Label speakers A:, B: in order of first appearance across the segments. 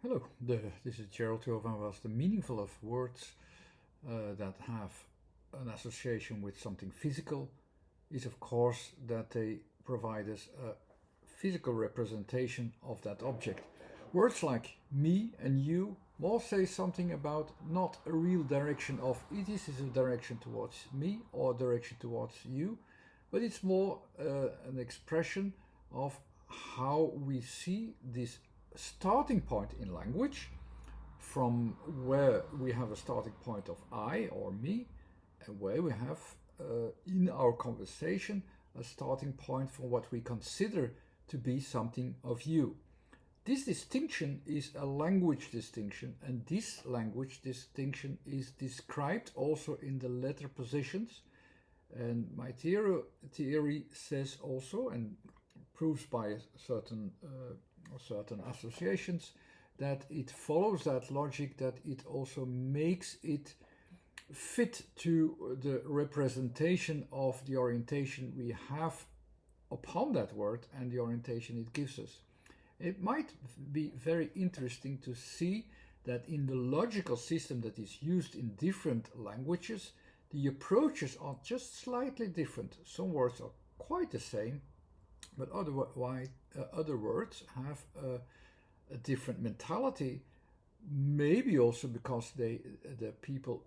A: Hello, this is Gerald Van Was. The meaningful of words that have an association with something physical is, of course, that they provide us a physical representation of that object. Words like me and you more say something about not a real direction of it is a direction towards me or a direction towards you, but it's more an expression of how we see this starting point in language from where we have a starting point of I or me, and where we have in our conversation a starting point for what we consider to be something of you. This distinction is a language distinction, and this language distinction is described also in the letter positions. And my theory says also, and proves by certain associations, that it follows that logic, that it also makes it fit to the representation of the orientation we have upon that word and the orientation it gives us. It might be very interesting to see that in the logical system that is used in different languages, the approaches are just slightly different. Some words are quite the same, but other words have a different mentality. Maybe also because the people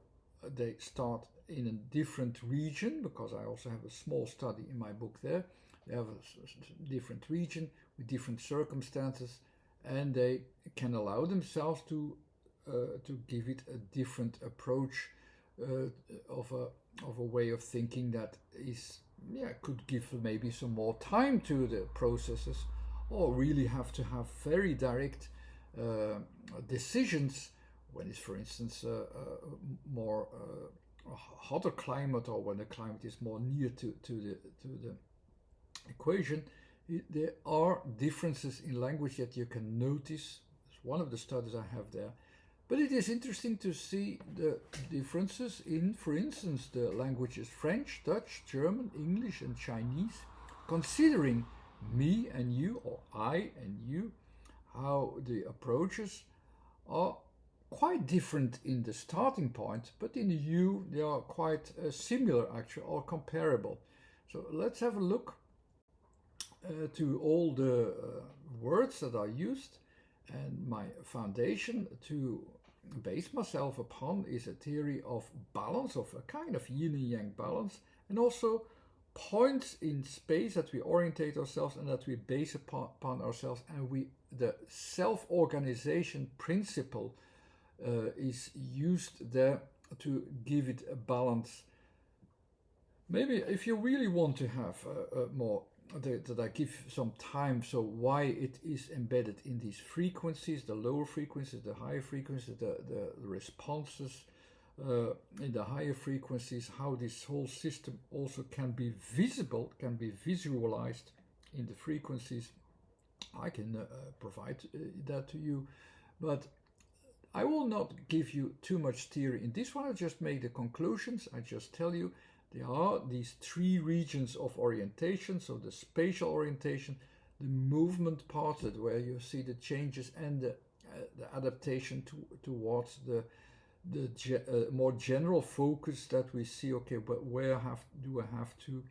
A: they start in a different region. Because I also have a small study in my book there. They have a different region with different circumstances, and they can allow themselves to give it a different approach of a way of thinking that is, could give maybe some more time to the processes, or really have to have very direct decisions when it's, for instance, more hotter climate, or when the climate is more near to the equation. There are differences in language that you can notice. It's one of the studies I have there. But it is interesting to see the differences in, for instance, the languages French, Dutch, German, English, and Chinese, considering me and you, or I and you, how the approaches are quite different in the starting point, but in the you they are quite similar, actually, or comparable. So let's have a look to all the words that are used. And my foundation to base myself upon is a theory of balance, of a kind of yin and yang balance, and also points in space that we orientate ourselves and that we base upon ourselves. And the self-organization principle is used there to give it a balance. Maybe if you really want to have more, that I give some time, so why it is embedded in these frequencies, the lower frequencies, the higher frequencies, the responses in the higher frequencies, how this whole system also can be visible, can be visualized in the frequencies. I can provide that to you, but I will not give you too much theory in this one. I just make the conclusions. I just tell you there are these three regions of orientation. So the spatial orientation, the movement part, where you see the changes, and the adaptation towards the more general focus that we see. Okay, but where do I have to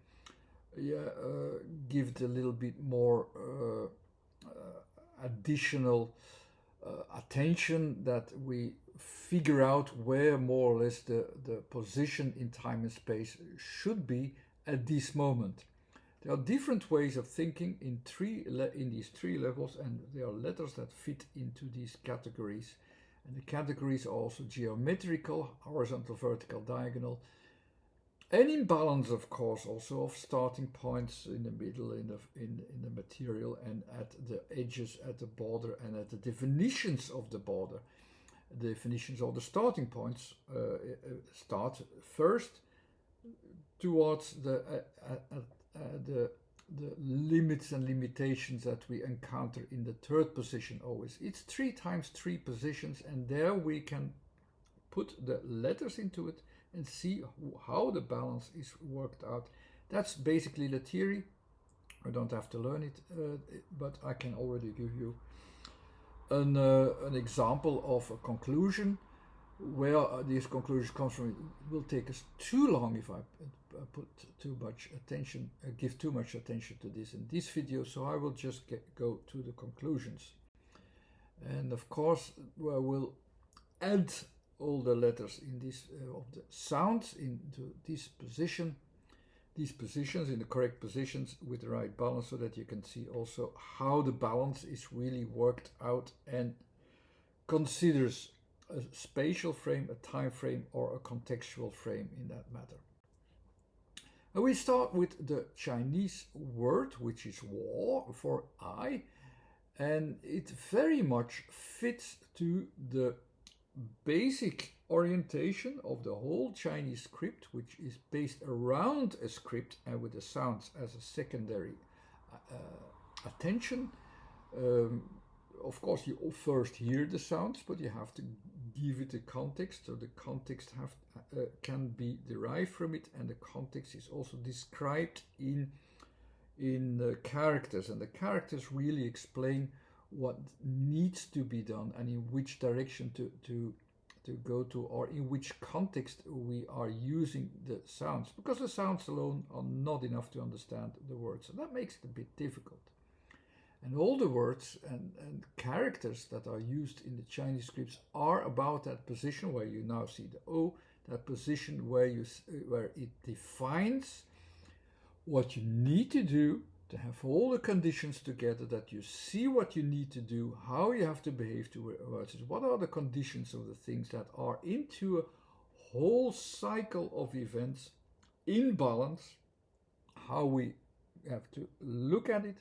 A: give it a little bit more additional attention, that we figure out where more or less the position in time and space should be at this moment. There are different ways of thinking in these three levels, and there are letters that fit into these categories. And the categories are also geometrical, horizontal, vertical, diagonal, and in balance, of course, also of starting points in the middle, in the material, and at the edges, at the border, and at the definitions of the border. The definitions of the starting points start first towards the limits and limitations that we encounter in the third position always. It's 3 times 3 positions, and there we can put the letters into it and see how the balance is worked out. That's basically the theory. I don't have to learn it, but I can already give you an example of a conclusion where this conclusion comes from. It will take us too long if I put too much attention, give too much attention to this in this video, so I will just go to the conclusions. And of course, I will add all the letters in this of the sounds into this position, these positions in the correct positions with the right balance, so that you can see also how the balance is really worked out and considers a spatial frame, a time frame, or a contextual frame in that matter. And we start with the Chinese word, which is "wo" for I, and it very much fits to the basic orientation of the whole Chinese script, which is based around a script and with the sounds as a secondary attention. Of course, you first hear the sounds, but you have to give it a context, so the context can be derived from it, and the context is also described in characters, and the characters really explain what needs to be done and in which direction to go to, or in which context we are using the sounds, because the sounds alone are not enough to understand the words, and that makes it a bit difficult. And all the words and characters that are used in the Chinese scripts are about that position where you now see the O, that position where it defines what you need to do to have all the conditions together, that you see what you need to do, how you have to behave towards it, what are the conditions of the things that are into a whole cycle of events in balance, how we have to look at it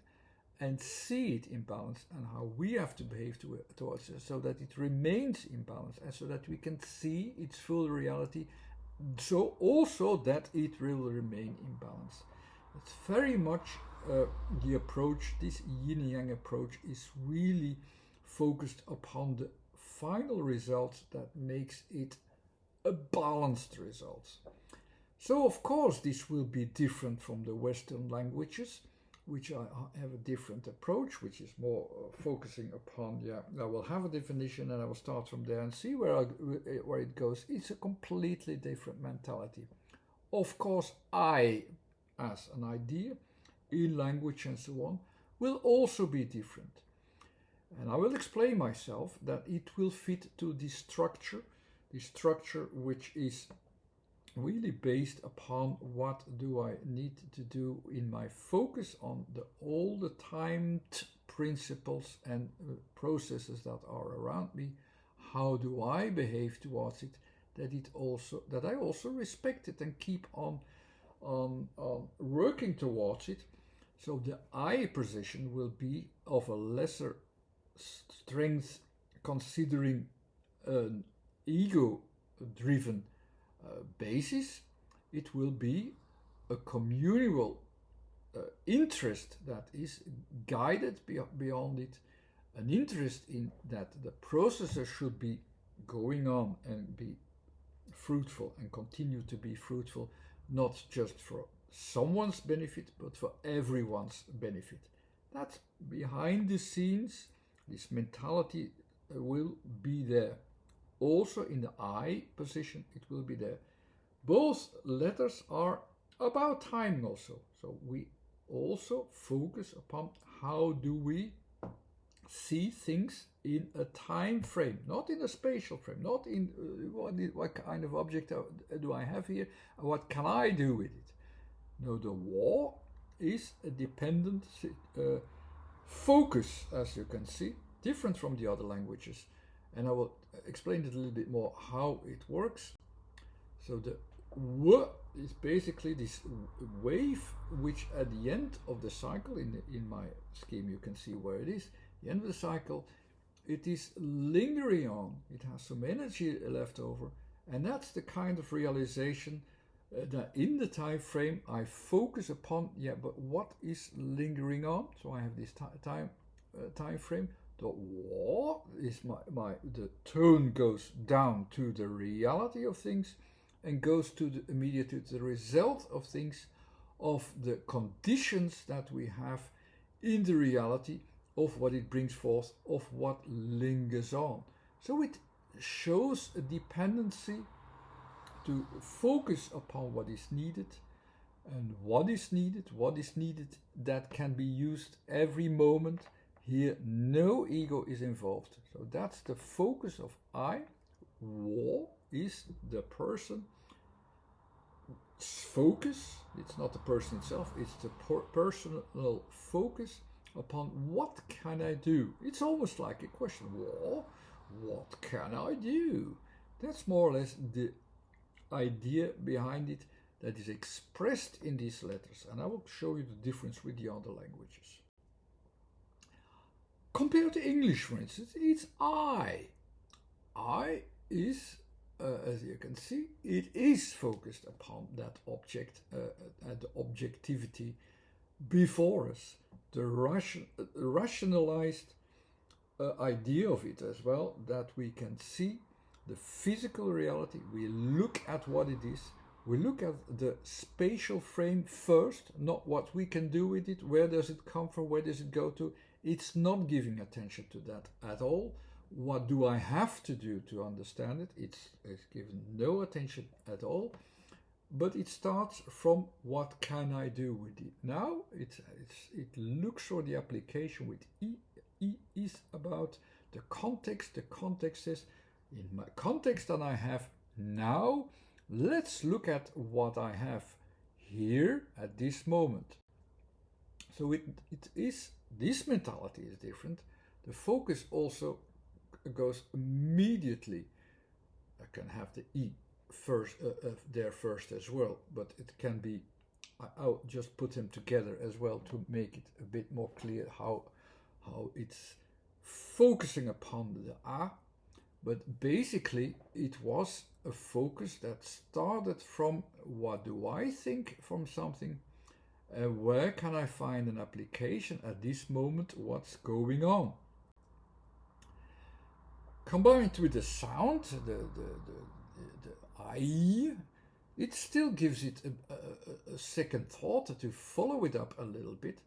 A: and see it in balance, and how we have to behave towards it so that it remains in balance, and so that we can see its full reality, so also that it will remain in balance. It's very much the approach. This yin yang approach is really focused upon the final result that makes it a balanced result. So of course this will be different from the Western languages, which have a different approach, which is more focusing upon, I will have a definition and I will start from there and see where it goes. It's a completely different mentality. Of course, I, as an idea, in language and so on, will also be different. And I will explain myself that it will fit to this structure which is really based upon what do I need to do in my focus on all the timed principles and processes that are around me. How do I behave towards it, that I also respect it and keep on working towards it. So the I position will be of a lesser strength, considering an ego-driven basis. It will be a communal interest that is guided beyond it, an interest in that the processes should be going on and be fruitful and continue to be fruitful, not just for someone's benefit but for everyone's benefit. That's behind the scenes. This mentality will be there. Also in the I position, it will be there. Both letters are about timing also. So we also focus upon how do we see things in a time frame, not in a spatial frame, not in what kind of object do I have here, what can I do with it. No, the "wo" is a dependent focus, as you can see, different from the other languages. And I will explain it a little bit more how it works. So the "w" is basically this wave, which at the end of the cycle, in my scheme you can see where it is, the end of the cycle, it is lingering on, it has some energy left over, and that's the kind of realization that in the time frame I focus upon, but what is lingering on? So I have this time frame. The "wo" is the tone goes down to the reality of things and goes to immediately to the result of things, of the conditions that we have in the reality, of what it brings forth, of what lingers on. So it shows a dependency to focus upon what is needed, and what is needed that can be used every moment. Here, no ego is involved. So that's the focus of I. Wo is the person's focus. It's not the person itself, it's the personal focus upon what can I do. It's almost like a question. What can I do? That's more or less the idea behind it that is expressed in these letters, and I will show you the difference with the other languages. Compared to English, for instance, it's I. I is, as you can see, it is focused upon that object, the objectivity before us, the rationalized idea of it as well, that we can see the physical reality. We look at what it is. We look at the spatial frame first, not what we can do with it. Where does it come from? Where does it go to? It's not giving attention to that at all. What do I have to do to understand it? It's given no attention at all. But it starts from what can I do with it. Now it looks for the application with E. E is about the context. The context says, in my context that I have now, let's look at what I have here at this moment. So it is, this mentality is different. The focus also goes immediately. I can have the E first there first as well, but it can be, I'll just put them together as well to make it a bit more clear how it's focusing upon the A. But basically it was a focus that started from what do I think from something, where can I find an application at this moment, what's going on. Combined with the sound, the I, it still gives it a second thought to follow it up a little bit.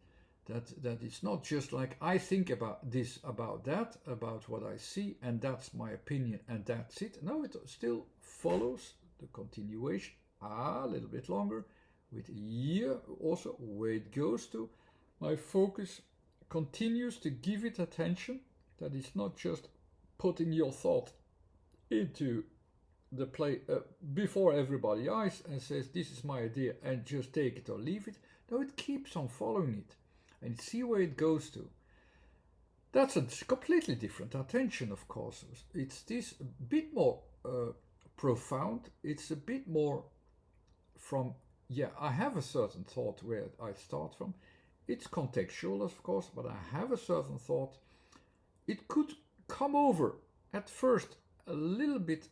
A: That it's not just like I think about this, about that, about what I see, and that's my opinion, and that's it. No, it still follows the continuation a little bit longer with here also where it goes to. My focus continues to give it attention, that it's not just putting your thought into the play before everybody else and says this is my idea and just take it or leave it. No, it keeps on following it and see where it goes to. That's a completely different attention, of course. It's this bit more profound. It's a bit more from, yeah, I have a certain thought where I start from. It's contextual, of course, but I have a certain thought. It could come over at first a little bit,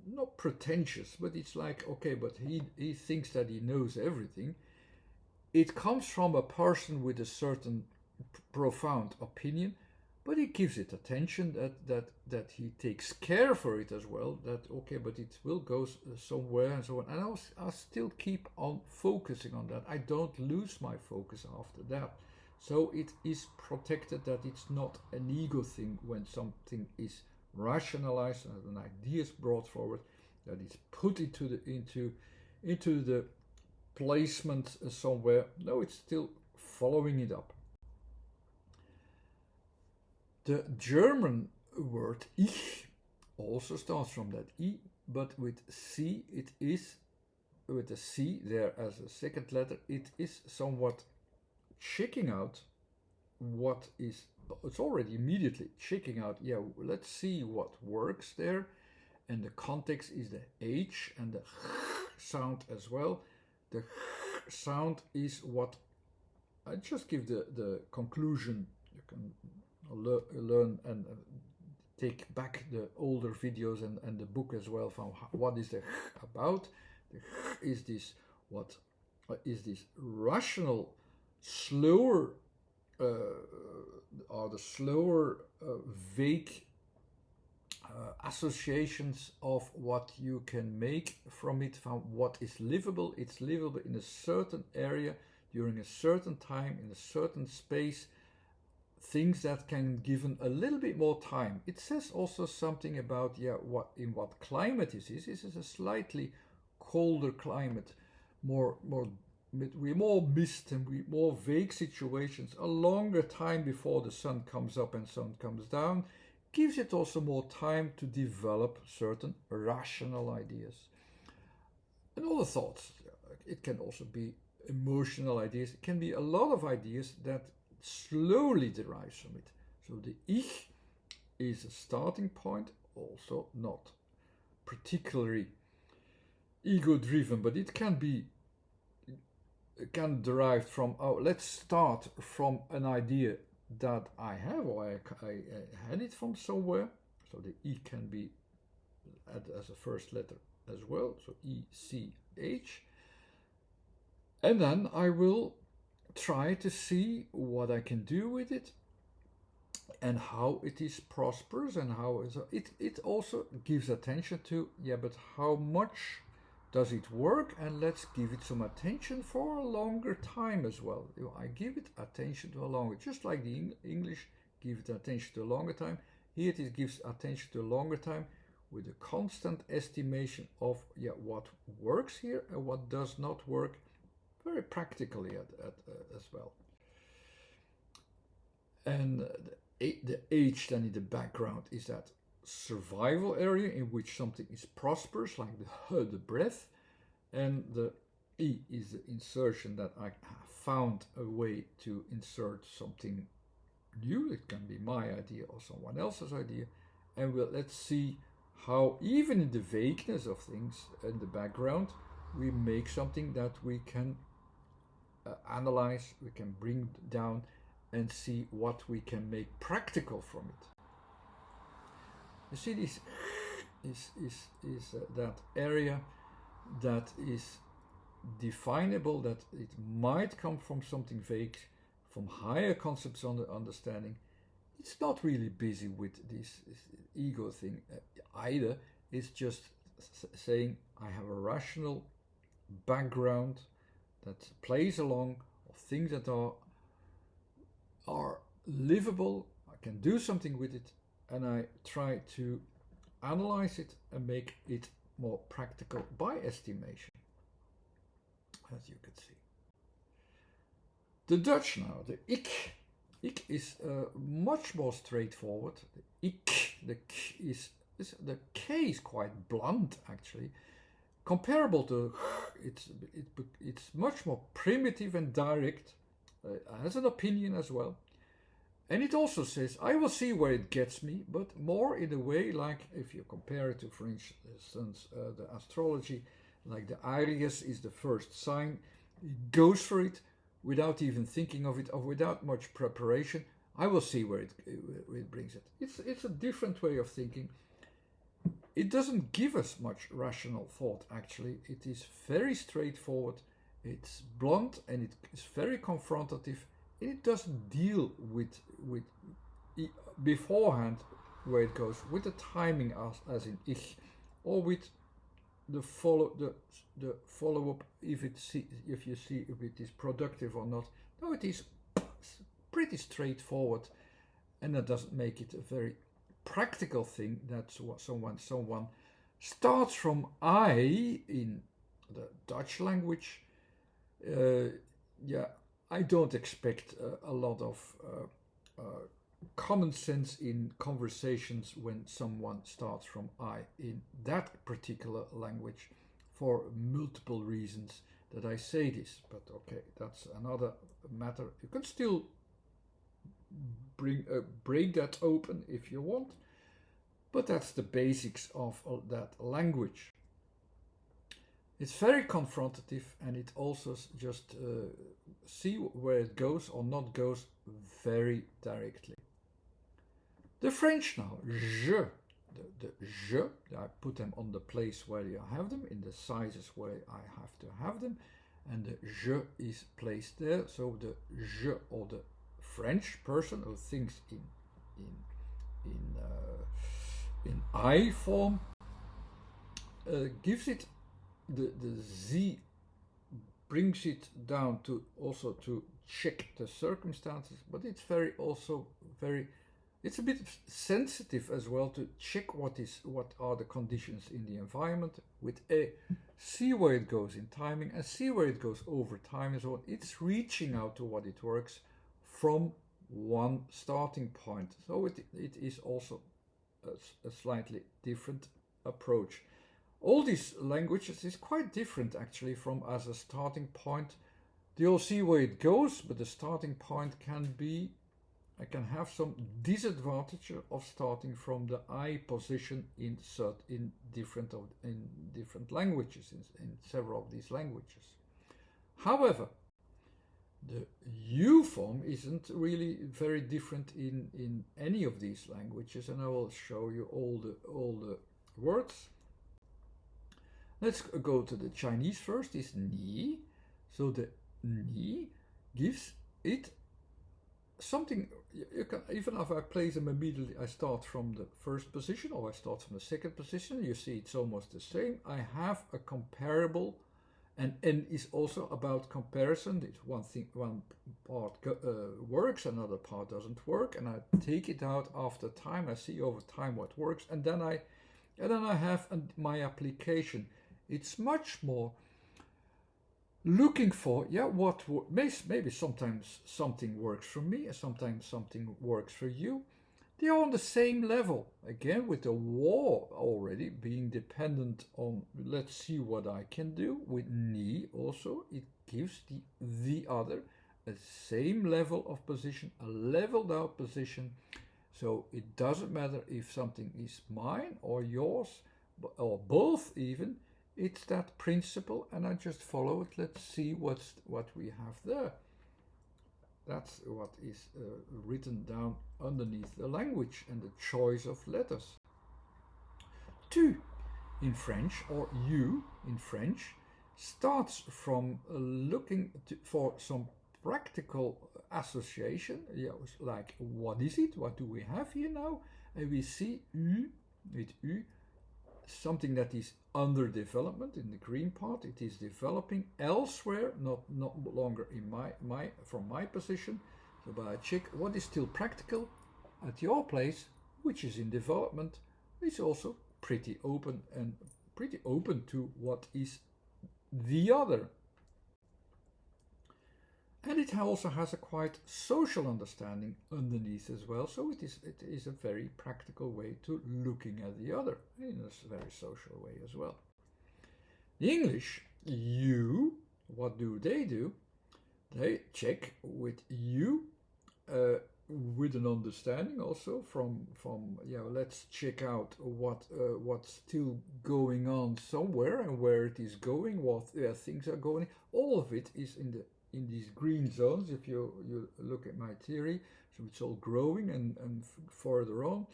A: not pretentious, but it's like, okay, but he thinks that he knows everything. It comes from a person with a certain profound opinion, but he gives it attention, that he takes care for it as well, that okay, but it will go somewhere and so on. And I'll still keep on focusing on that. I don't lose my focus after that. So it is protected, that it's not an ego thing when something is rationalized and an idea is brought forward, that it's put into the placement somewhere. No, it's still following it up. The German word ich also starts from that I, but with C it is, with the C there as a second letter, it is somewhat checking out what is, it's already immediately checking out, yeah, let's see what works there. And the context is the H and the sound as well. The sound is what, I just give the conclusion. You can learn and take back the older videos and the book as well from what is the about. The is this, what is this rational, slower, are the slower, vague associations of what you can make from it, from what is livable. It's livable in a certain area, during a certain time, in a certain space, things that can given a little bit more time. It says also something about what climate this is. This is a slightly colder climate, more with more mist and with more vague situations. A longer time before the sun comes up and sun comes down gives it also more time to develop certain rational ideas and other thoughts. It can also be emotional ideas. It can be a lot of ideas that slowly derives from it. So the Ich is a starting point, also not particularly ego driven, but it can derive from, oh, let's start from an idea that I have, or I had it from somewhere. So the E can be as a first letter as well, so ECH. And then I will try to see what I can do with it and how it is prosperous, and how it also gives attention to, but how much does it work, and let's give it some attention for a longer time as well. I give it attention to a longer, just like the English give it attention to a longer time. Here it gives attention to a longer time with a constant estimation of what works here and what does not work, very practically as well. And the H then in the background is that survival area in which something is prosperous, like the breath, and the E is the insertion that I found a way to insert something new. It can be my idea or someone else's idea, and let's see how even in the vagueness of things in the background we make something that we can analyze, we can bring down, and see what we can make practical from it. You see, this is that area that is definable, that it might come from something vague, from higher concepts on the understanding. It's not really busy with this ego thing either. It's just saying I have a rational background that plays along of things that are livable. I can do something with it, and I try to analyze it and make it more practical by estimation, as you can see. The Dutch now, the ik. Ik is much more straightforward. The ik, the k the K is quite blunt actually. Comparable to it's much more primitive and direct. Has an opinion as well. And it also says, I will see where it gets me, but more in a way like, if you compare it to, for instance, the astrology, like the Aries is the first sign. It goes for it without even thinking of it, or without much preparation. I will see where it brings it. It's a different way of thinking. It doesn't give us much rational thought, actually. It is very straightforward. It's blunt, and it is very confrontative. It doesn't deal with beforehand where it goes, with the timing as in ich, or with the follow up if you see if it is productive or not. No, it is pretty straightforward, and that doesn't make it a very practical thing. That's what someone starts from I in the Dutch language. I don't expect a lot of common sense in conversations when someone starts from I in that particular language, for multiple reasons that I say this. But okay, that's another matter. You can still break that open if you want, but that's the basics of that language. It's very confrontative, and it also just see where it goes or not goes very directly. The French now, je. The je, I put them on the place where you have them, in the sizes where I have to have them, and the je is placed there. So the je, or the French person who thinks in I form, gives it the z brings it down to also to check the circumstances, but it's it's a bit sensitive as well to check what are the conditions in the environment with A, see where it goes in timing and see where it goes over time and so on. It's reaching out to what it works from one starting point. So it is also a slightly different approach. All these languages is quite different actually from as a starting point. They all see where it goes, but the starting point can have some disadvantage of starting from the I position in different languages, in several of these languages. However, the U form isn't really very different in any of these languages, and I will show you all the words. Let's go to the Chinese first. Is ni, so the ni gives it something. You can, even if I place them immediately, I start from the first position or I start from the second position. You see, it's almost the same. I have a comparable. And N is also about comparison. It's one part works, another part doesn't work, and I take it out after time. I see over time what works, and then I have my application. It's much more looking for what maybe sometimes something works for me, and sometimes something works for you. They are on the same level, again with the war already being dependent on let's see what I can do. With ni also, it gives the other a same level of position, a leveled out position. So it doesn't matter if something is mine or yours, or both even. It's that principle, and I just follow it. Let's see what we have there. That's what is written down underneath the language and the choice of letters. Tu in French, or you in French, starts from looking for some practical association. Like what is it? What do we have here now? And we see u with u, something that is under development in the green part. It is developing elsewhere, not longer in from my position. So but I check what is still practical at your place, which is in development. It's also pretty open to what is the other. And it also has a quite social understanding underneath as well. So it is a very practical way to looking at the other in a very social way as well. The English, you, what do? They check with you, with an understanding also from let's check out what's still going on somewhere and where it is going, what things are going. All of it is in these green zones. If you look at my theory, so it's all growing and further on,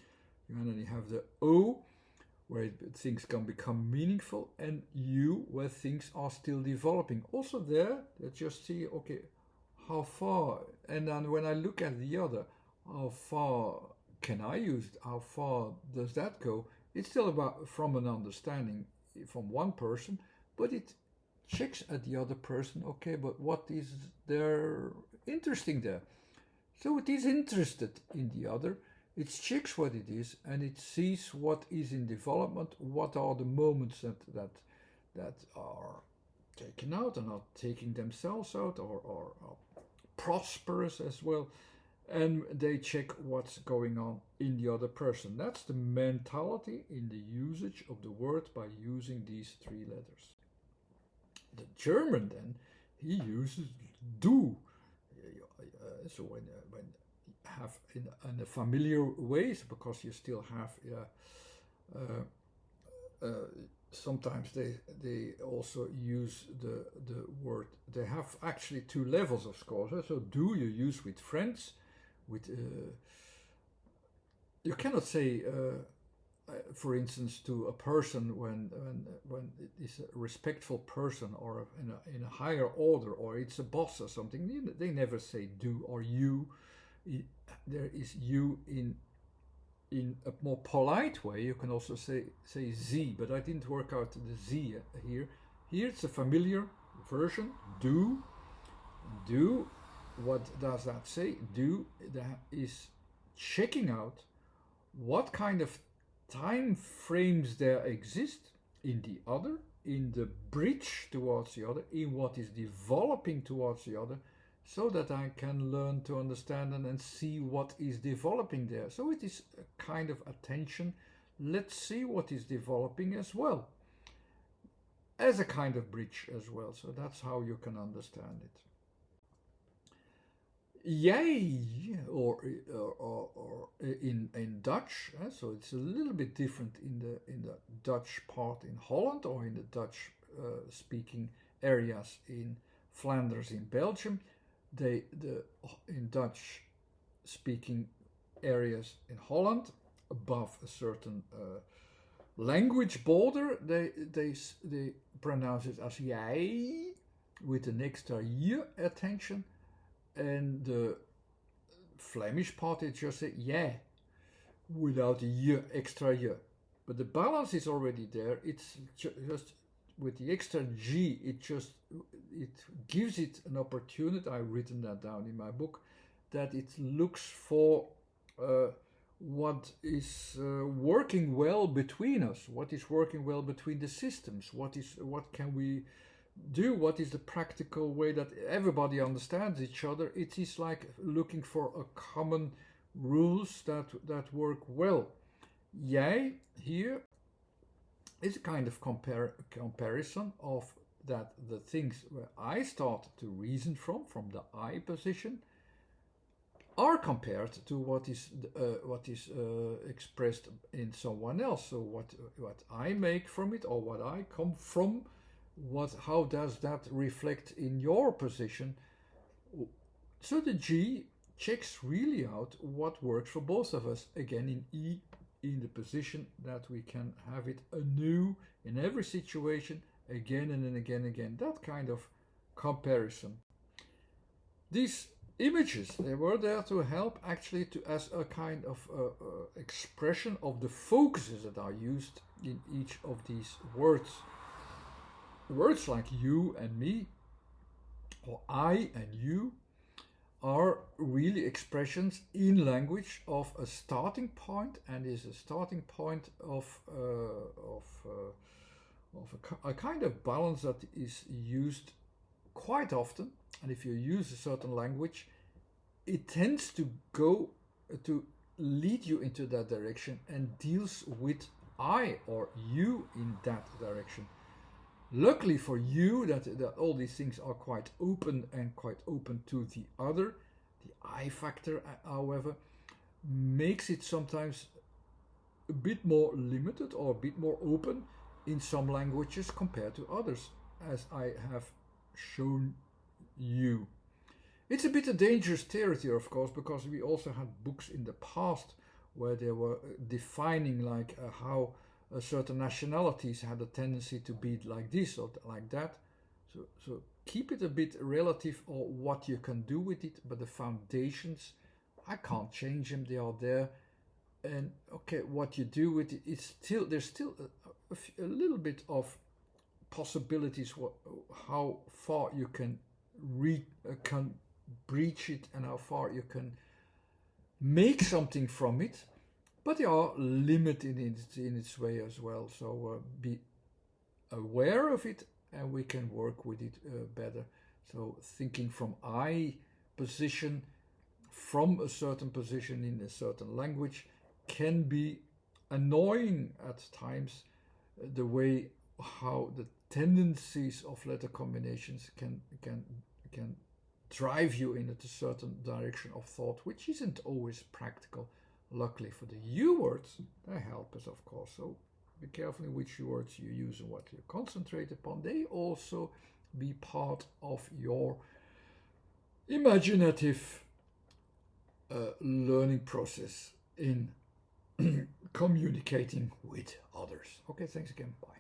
A: and then you have the O, where things can become meaningful, and U, where things are still developing. Also there, let's just see, okay, how far, and then when I look at the other, how far can I use it? How far does that go? It's still about from an understanding from one person, but it checks at the other person, okay, but what is there interesting there? So it is interested in the other, it checks what it is, and it sees what is in development, what are the moments that are taken out and not taking themselves out, or prosperous as well, and they check what's going on in the other person. That's the mentality in the usage of the word by using these three letters. The German then, he uses du. So when have in a familiar ways, because you still have sometimes they also use the word. They have actually two levels of scores. So du you use with friends, with you cannot say. For instance, to a person when it is a respectful person or in a higher order, or it's a boss or something, they never say do or you. There is you in a more polite way. You can also say z, but I didn't work out the z here. Here it's a familiar version, do. Do, what does that say? Do, that is checking out what kind of time frames there exist in the other, in the bridge towards the other, in what is developing towards the other, so that I can learn to understand and see what is developing there. So it is a kind of attention. Let's see what is developing as well, as a kind of bridge as well. So that's how you can understand it. Jij, or in Dutch, so it's a little bit different in the Dutch part in Holland or in the Dutch speaking areas in Flanders in Belgium. In Dutch speaking areas in Holland, above a certain language border, they pronounce it as jij with an extra y attention. And the Flemish part, it just say yeah, without a y, extra y. But the balance is already there. It's just with the extra g, it gives it an opportunity. I've written that down in my book, that it looks for what is working well between us, what is working well between the systems, what can we do, what is the practical way that everybody understands each other. It is like looking for a common rules that work well. Jij here is a kind of comparison of that the things where I start to reason from the I position, are compared to what is expressed in someone else. So what I make from it, or what I come from, how does that reflect in your position? So the G checks really out what works for both of us. Again, in E, in the position that we can have it anew in every situation, again and again. That kind of comparison. These images, they were there to help actually as a kind of expression of the focuses that are used in each of these words. Words like you and me, or I and you, are really expressions in language of a starting point, and is a starting point of a kind of balance that is used quite often. And if you use a certain language, it tends to go to lead you into that direction and deals with I or you in that direction. Luckily for you, that all these things are quite open and quite open to the other. The I factor, however, makes it sometimes a bit more limited or a bit more open in some languages compared to others, as I have shown you. It's a bit a dangerous territory, of course, because we also had books in the past where they were defining like how certain nationalities had a tendency to be like this or like that. So keep it a bit relative or what you can do with it, but the foundations, I can't change them, they are there. And okay, what you do with it, there's still a little bit of possibilities how far you can breach it and how far you can make something from it, but they are limited in its way as well. So be aware of it, and we can work with it better. So thinking from I position, from a certain position in a certain language, can be annoying at times. The way how the tendencies of letter combinations can drive you in a certain direction of thought, which isn't always practical. Luckily for the U words, they help us, of course. So be careful in which words you use and what you concentrate upon. They also be part of your imaginative learning process in communicating with others. Okay, thanks again. Bye.